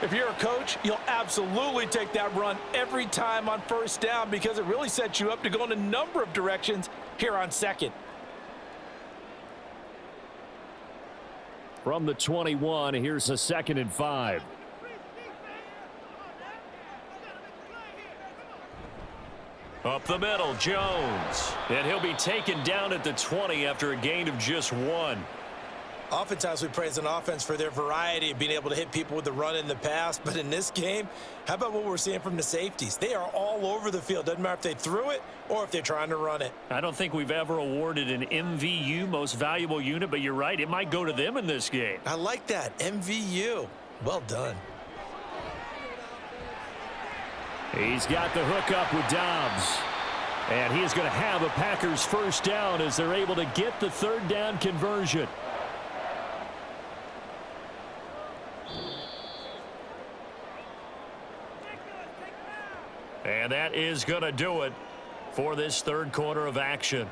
[SPEAKER 3] If you're a coach, you'll absolutely take that run every time on first down because it really sets you up to go in a number of directions here on 2nd.
[SPEAKER 2] From the 21, here's a 2nd and 5.
[SPEAKER 1] Up the middle, Jones. And he'll be taken down at the 20 after a gain of just 1.
[SPEAKER 3] Oftentimes we praise an offense for their variety of being able to hit people with the run in the pass. But in this game, how about what we're seeing from the safeties? They are all over the field. Doesn't matter if they threw it or if they're trying to run it.
[SPEAKER 1] I don't think we've ever awarded an MVU, most valuable unit, but you're right. It might go to them in this game.
[SPEAKER 3] I like that. MVU. Well done.
[SPEAKER 2] He's got the hook up with Dobbs. And he's going to have a Packers first down as they're able to get the 3rd down conversion.
[SPEAKER 1] And that is going to do it for this 3rd quarter of action.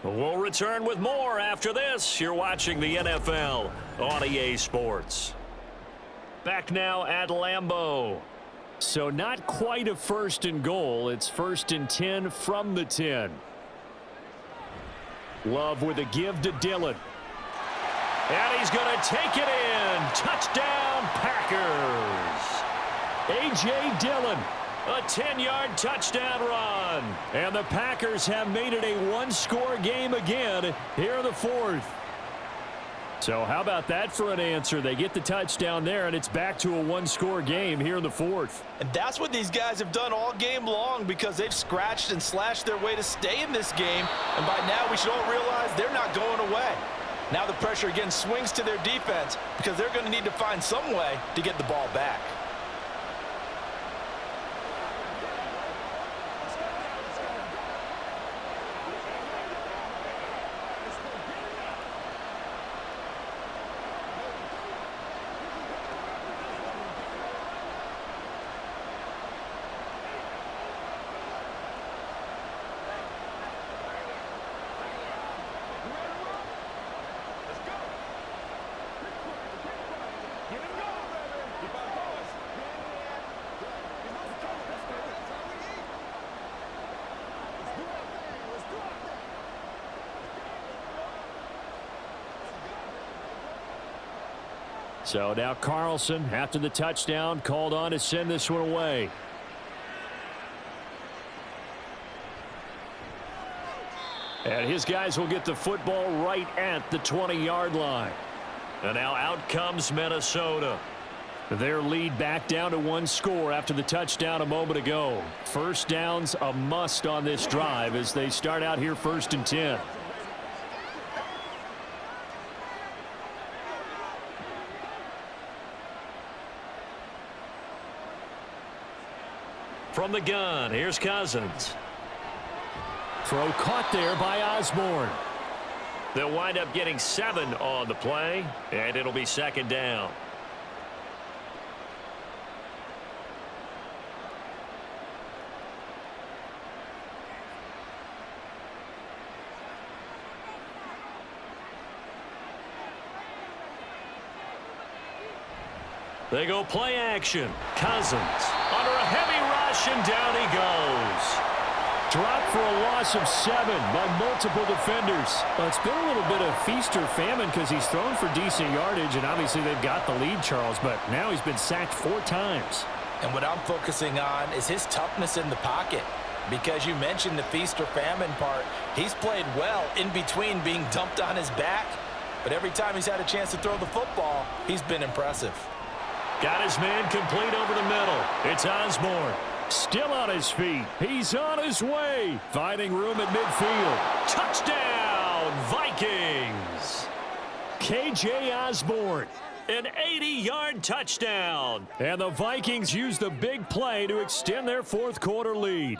[SPEAKER 1] We'll return with more after this. You're watching the NFL on EA Sports. Back now at Lambeau.
[SPEAKER 2] So not quite a 1st and goal. It's 1st and 10 from the 10. Love with a give to Dillon.
[SPEAKER 1] And he's going to take it in. Touchdown, Packers.
[SPEAKER 2] A.J. Dillon.
[SPEAKER 1] A 10-yard touchdown run.
[SPEAKER 2] And the Packers have made it a one-score game again here in the fourth. So how about that for an answer? They get the touchdown there, and it's back to a one-score game here in the fourth.
[SPEAKER 3] And that's what these guys have done all game long because they've scratched and slashed their way to stay in this game. And by now, we should all realize they're not going away. Now the pressure again swings to their defense because they're going to need to find some way to get the ball back.
[SPEAKER 2] So now Carlson, after the touchdown, called on to send this one away. And his guys will get the football right at the 20-yard line.
[SPEAKER 1] And now out comes Minnesota.
[SPEAKER 2] Their lead back down to one score after the touchdown a moment ago. First down's a must on this drive as they start out here 1st and 10.
[SPEAKER 1] From the gun, here's Cousins.
[SPEAKER 2] Throw caught there by Osborne.
[SPEAKER 1] They'll wind up getting 7 on the play, and it'll be 2nd down. They go play action. Cousins under a heavy rush, and down he goes.
[SPEAKER 2] Dropped for a loss of 7 by multiple defenders. Well, it's been a little bit of feast or famine because he's thrown for decent yardage, and obviously they've got the lead, Charles, but now he's been sacked 4 times.
[SPEAKER 3] And what I'm focusing on is his toughness in the pocket. Because you mentioned the feast or famine part, he's played well in between being dumped on his back. But every time he's had a chance to throw the football, he's been impressive.
[SPEAKER 1] Got his man complete over the middle. It's Osborne.
[SPEAKER 2] Still on his feet. He's on his way. Finding room at midfield.
[SPEAKER 1] Touchdown, Vikings.
[SPEAKER 2] K.J. Osborne.
[SPEAKER 1] An 80-yard touchdown.
[SPEAKER 2] And the Vikings use the big play to extend their fourth quarter lead.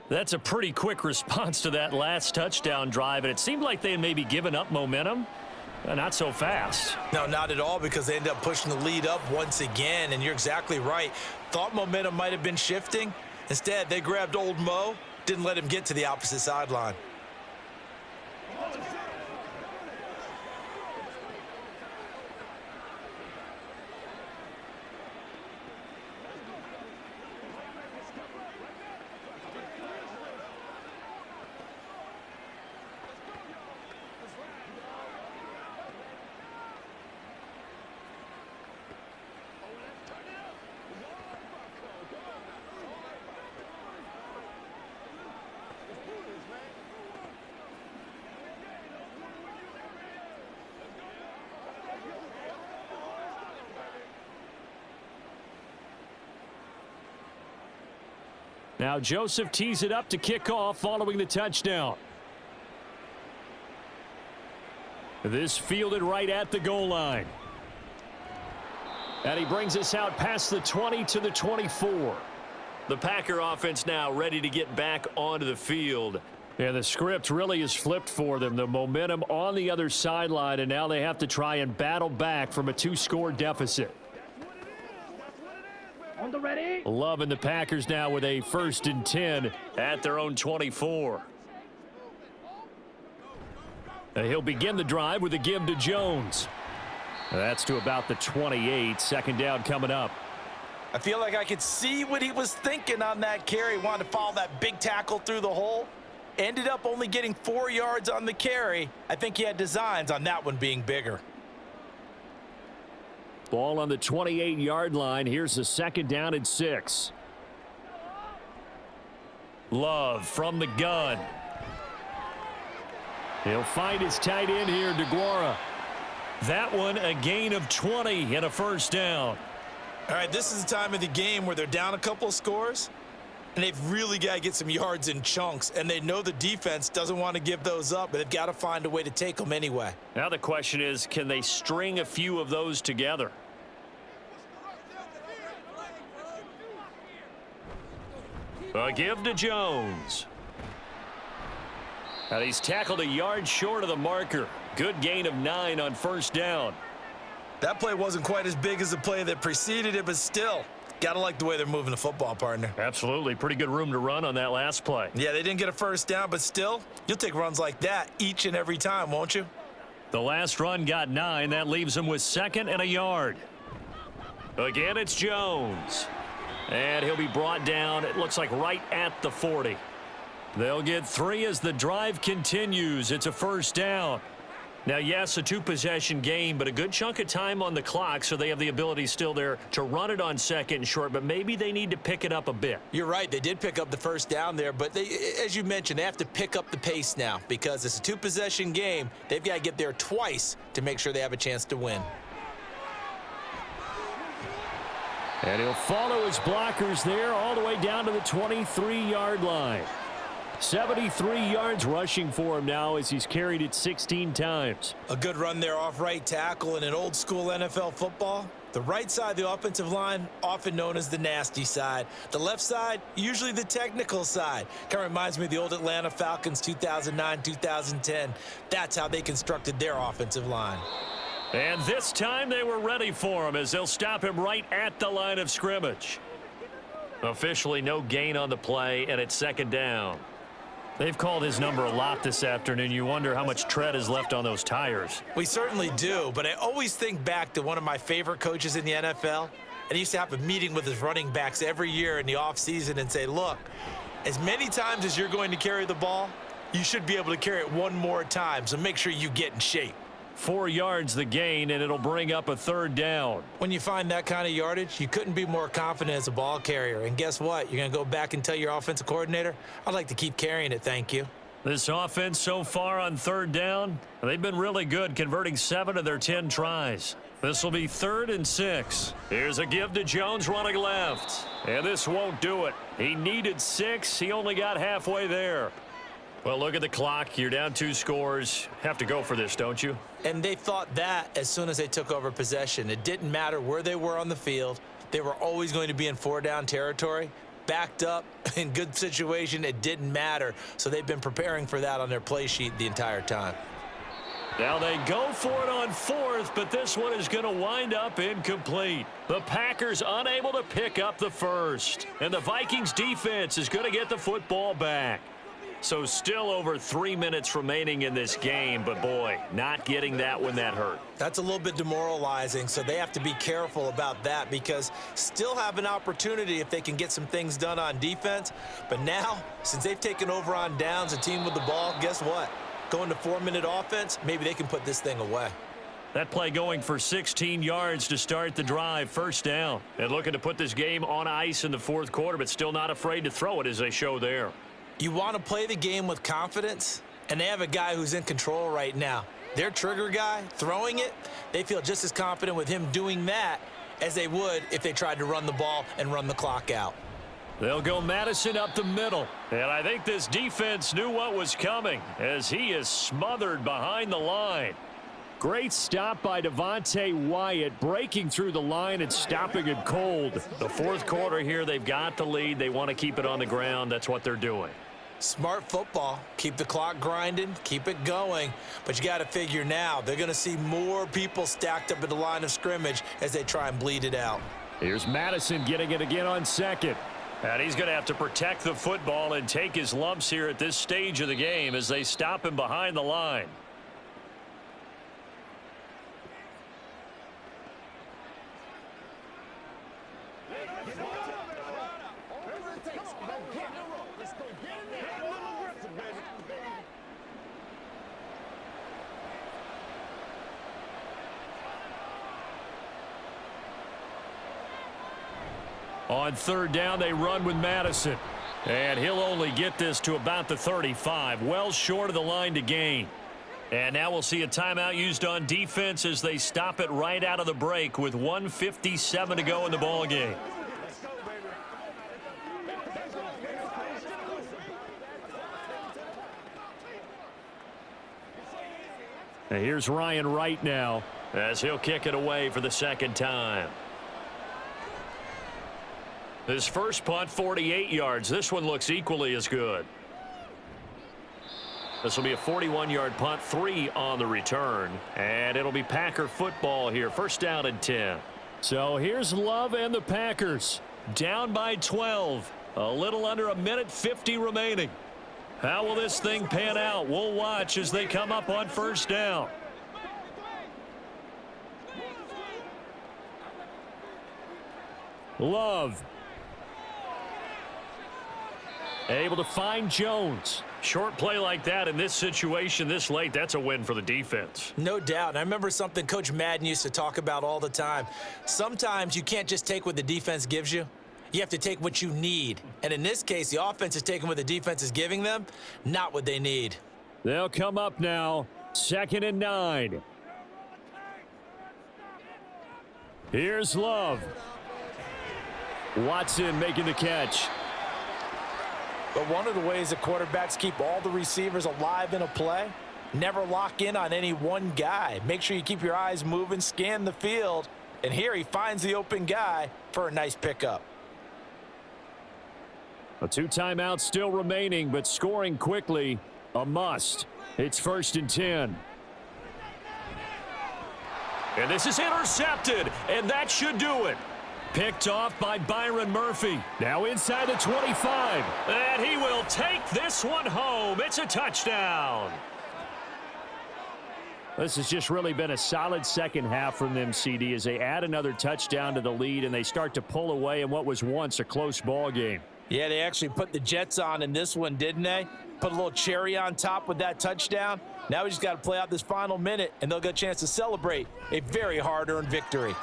[SPEAKER 1] That's a pretty quick response to that last touchdown drive, and it seemed like they had maybe given up momentum. Not so fast.
[SPEAKER 3] No, not at all, because they end up pushing the lead up once again, and you're exactly right. Thought momentum might have been shifting. Instead, they grabbed old Mo, didn't let him get to the opposite sideline.
[SPEAKER 2] Now Joseph tees it up to kick off following the touchdown. This fielded right at the goal line. And he brings us out past the 20 to the 24.
[SPEAKER 1] The Packer offense now ready to get back onto the field.
[SPEAKER 2] And the script really is flipped for them. The momentum on the other sideline, and now they have to try and battle back from a 2-score deficit.
[SPEAKER 4] On the ready.
[SPEAKER 2] Loving the Packers now with a 1st and 10
[SPEAKER 1] at their own 24.
[SPEAKER 2] He'll begin the drive with a give to Jones. That's to about the 28. 2nd down coming up.
[SPEAKER 3] I feel like I could see what he was thinking on that carry. Wanted to follow that big tackle through the hole. Ended up only getting 4 yards on the carry. I think he had designs on that one being bigger.
[SPEAKER 2] Ball on the 28-yard line. Here's a second down and 6.
[SPEAKER 1] Love from the gun.
[SPEAKER 2] He'll find his tight end here, DeGuara.
[SPEAKER 1] That one a gain of 20 and a first down.
[SPEAKER 3] All right, this is the time of the game where they're down a couple of scores, and they've really got to get some yards in chunks, and they know the defense doesn't want to give those up, but they've got to find a way to take them anyway.
[SPEAKER 1] Now the question is, can they string a few of those together? A give to Jones. And he's tackled a yard short of the marker. Good gain of 9 on first down.
[SPEAKER 3] That play wasn't quite as big as the play that preceded it, but still, gotta like the way they're moving the football, partner.
[SPEAKER 1] Absolutely. Pretty good room to run on that last play.
[SPEAKER 3] Yeah, they didn't get a first down, but still, you'll take runs like that each and every time, won't you?
[SPEAKER 1] The last run got 9. That leaves him with 2nd and a yard. Again, it's Jones. And he'll be brought down, it looks like right at the 40. They'll get 3 as the drive continues. It's a first down. Now, yes, a 2-possession game, but a good chunk of time on the clock, so they have the ability still there to run it on 2nd and short, but maybe they need to pick it up a bit.
[SPEAKER 3] You're right. They did pick up the first down there, but they, as you mentioned, they have to pick up the pace now because it's a 2-possession game. They've got to get there twice to make sure they have a chance to win.
[SPEAKER 2] And he'll follow his blockers there all the way down to the 23-yard line. 73 yards rushing for him now as he's carried it 16 times.
[SPEAKER 3] A good run there off right tackle in an old-school NFL football. The right side of the offensive line, often known as the nasty side. The left side, usually the technical side. Kind of reminds me of the old Atlanta Falcons 2009-2010. That's how they constructed their offensive line.
[SPEAKER 1] And this time they were ready for him as they'll stop him right at the line of scrimmage. Officially no gain on the play, and it's 2nd down. They've called his number a lot this afternoon. You wonder how much tread is left on those tires.
[SPEAKER 3] We certainly do, but I always think back to one of my favorite coaches in the NFL, and he used to have a meeting with his running backs every year in the offseason and say, look, as many times as you're going to carry the ball, you should be able to carry it one more time, so make sure you get in shape.
[SPEAKER 1] 4 yards the gain, and it'll bring up a 3rd down.
[SPEAKER 3] When you find that kind of yardage, you couldn't be more confident as a ball carrier. And guess what? You're going to go back and tell your offensive coordinator, I'd like to keep carrying it, thank you.
[SPEAKER 1] This offense so far on 3rd down, they've been really good, converting 7 of their 10 tries. This will be 3rd and 6. Here's a give to Jones running left. And this won't do it. He needed 6. He only got halfway there. Well, look at the clock. You're down 2 scores. Have to go for this, don't you?
[SPEAKER 3] And they thought that as soon as they took over possession. It didn't matter where they were on the field. They were always going to be in 4-down territory. Backed up, in good situation, it didn't matter. So they've been preparing for that on their play sheet the entire time.
[SPEAKER 1] Now they go for it on 4th, but this one is going to wind up incomplete. The Packers unable to pick up the first. And the Vikings defense is going to get the football back. So still over 3 minutes remaining in this game, but boy, not getting that when that hurt.
[SPEAKER 3] That's a little bit demoralizing, so they have to be careful about that because still have an opportunity if they can get some things done on defense. But now, since they've taken over on downs, a team with the ball, guess what? Going to 4-minute offense, maybe they can put this thing away.
[SPEAKER 1] That play going for 16 yards to start the drive, 1st down. And looking to put this game on ice in the 4th quarter, but still not afraid to throw it as they show there.
[SPEAKER 3] You want to play the game with confidence, and they have a guy who's in control right now. Their trigger guy, throwing it, they feel just as confident with him doing that as they would if they tried to run the ball and run the clock out.
[SPEAKER 1] They'll go Madison up the middle. And I think this defense knew what was coming as he is smothered behind the line.
[SPEAKER 2] Great stop by Devontae Wyatt, breaking through the line and stopping it cold.
[SPEAKER 1] The 4th quarter here, they've got the lead. They want to keep it on the ground. That's what they're doing.
[SPEAKER 3] Smart football. Keep the clock grinding, keep it going. But you got to figure now, they're going to see more people stacked up at the line of scrimmage as they try and bleed it out.
[SPEAKER 2] Here's Madison getting it again on 2nd.
[SPEAKER 1] And he's going to have to protect the football and take his lumps here at this stage of the game as they stop him behind the line.
[SPEAKER 2] On third down, they run with Madison. And he'll only get this to about the 35, well short of the line to gain. And now we'll see a timeout used on defense as they stop it right out of the break with 1:57 to go in the ball game. And here's Ryan Wright now as he'll kick it away for the second time. His first punt, 48 yards. This one looks equally as good. This will be a 41-yard punt, 3 on the return. And it'll be Packer football here. First down and 10. So here's Love and the Packers. Down by 12. A little under a minute 50 remaining. How will this thing pan out? We'll watch as they come up on first down. Love. Able to find Jones. Short play like that in this situation this late, that's a win for the defense.
[SPEAKER 3] No doubt. And I remember something Coach Madden used to talk about all the time. Sometimes you can't just take what the defense gives you. You have to take what you need. And in this case, the offense is taking what the defense is giving them, not what they need.
[SPEAKER 2] They'll come up now. 2nd and 9. Here's Love. Watson making the catch.
[SPEAKER 3] But one of the ways that quarterbacks keep all the receivers alive in a play, never lock in on any one guy. Make sure you keep your eyes moving, scan the field, and here he finds the open guy for a nice pickup.
[SPEAKER 2] A 2 timeouts still remaining, but scoring quickly, a must. It's 1st and 10. And this is intercepted, and that should do it. Picked off by Byron Murphy. Now inside the 25. And he will take this one home. It's a touchdown. This has just really been a solid second half from them, CD, as they add another touchdown to the lead and they start to pull away in what was once a close ball game.
[SPEAKER 3] Yeah, they actually put the Jets on in this one, didn't they? Put a little cherry on top with that touchdown. Now we just got to play out this final minute, and they'll get a chance to celebrate a very hard-earned victory.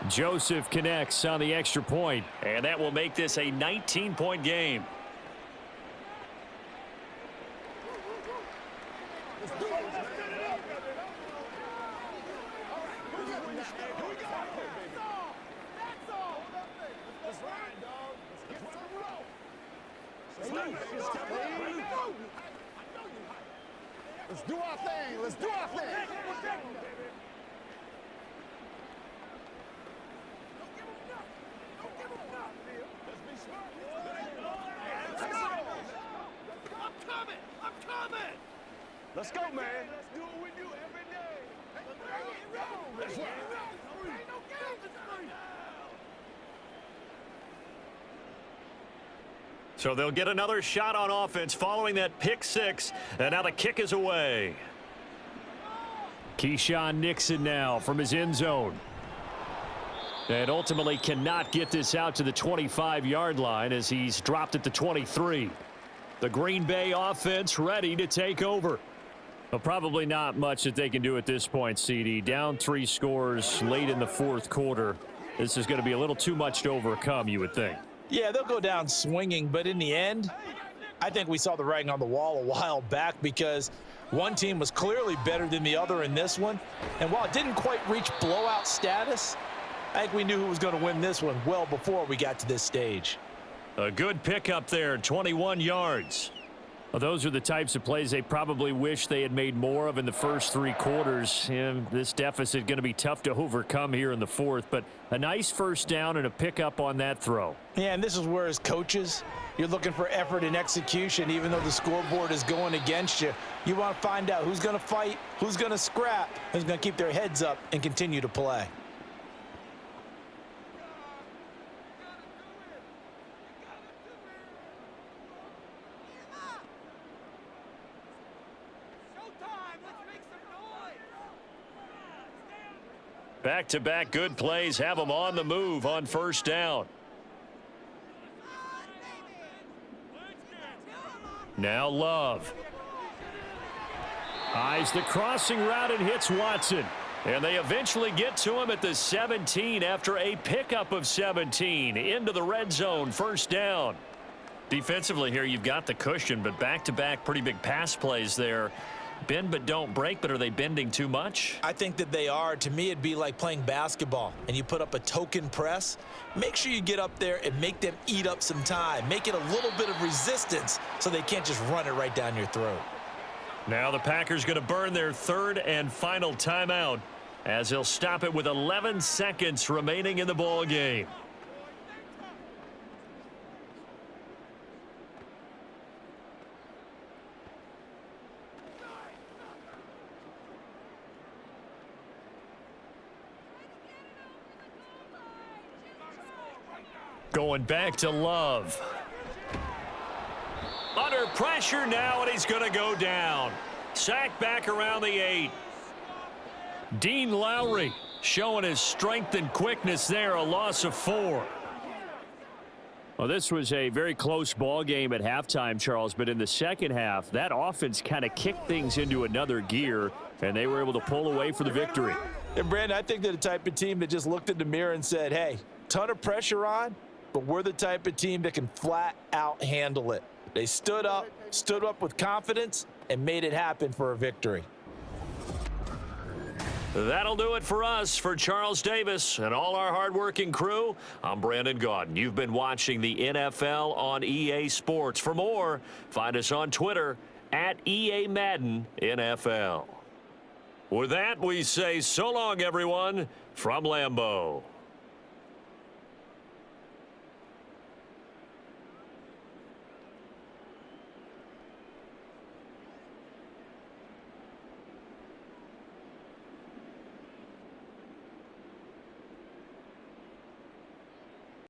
[SPEAKER 2] Joseph connects on the extra point, and that will make this a 19-point game.
[SPEAKER 4] Let's do our thing. Let's do our thing. Let's go, man. Let's do what we do every day. That's right.
[SPEAKER 2] So they'll get another shot on offense following that pick 6, and now the kick is away. Keyshawn Nixon now from his end zone. And ultimately cannot get this out to the 25-yard line as he's dropped at the 23. The Green Bay offense ready to take over. Well, probably not much that they can do at this point, CD. Down 3 scores late in the 4th quarter. This is going to be a little too much to overcome, you would think.
[SPEAKER 3] Yeah, they'll go down swinging, but in the end, I think we saw the writing on the wall a while back because one team was clearly better than the other in this one. And while it didn't quite reach blowout status, I think we knew who was going to win this one well before we got to this stage.
[SPEAKER 2] A good pickup there, 21 yards. Well, those are the types of plays they probably wish they had made more of in the first 3 quarters. And this deficit going to be tough to overcome here in the 4th, but a nice first down and a pickup on that throw.
[SPEAKER 3] Yeah, and this is where as coaches, you're looking for effort and execution. Even though the scoreboard is going against you, you want to find out who's going to fight, who's going to scrap, who's going to keep their heads up and continue to play.
[SPEAKER 2] Back-to-back good plays have them on the move on first down. Now Love. Eyes the crossing route and hits Watson.
[SPEAKER 1] And they eventually get to him at the 17 after a pickup of 17 into the red zone. First down. Defensively here, you've got the cushion, but back-to-back pretty big pass plays there. Bend but don't break, but are they bending too much?
[SPEAKER 3] I think that they are. To me, it'd be like playing basketball and you put up a token press. Make sure you get up there and make them eat up some time. Make it a little bit of resistance so they can't just run it right down your throat.
[SPEAKER 1] Now the Packers going to burn their third and final timeout as they'll stop it with 11 seconds remaining in the ball game. Going back to Love. Under pressure now, and he's going to go down. Sacked back around the 8.
[SPEAKER 2] Dean Lowry showing his strength and quickness there, a loss of 4. Well, this was a very close ball game at halftime, Charles, but in the second half, that offense kind of kicked things into another gear, and they were able to pull away for the victory.
[SPEAKER 3] And, Brandon, I think they're the type of team that just looked in the mirror and said, hey, ton of pressure on, but we're the type of team that can flat out handle it. They stood up with confidence, and made it happen for a victory.
[SPEAKER 1] That'll do it for us. For Charles Davis and all our hardworking crew, I'm Brandon Gaudin. You've been watching the NFL on EA Sports. For more, find us on Twitter at EA Madden NFL. With that, we say so long, everyone, from Lambeau.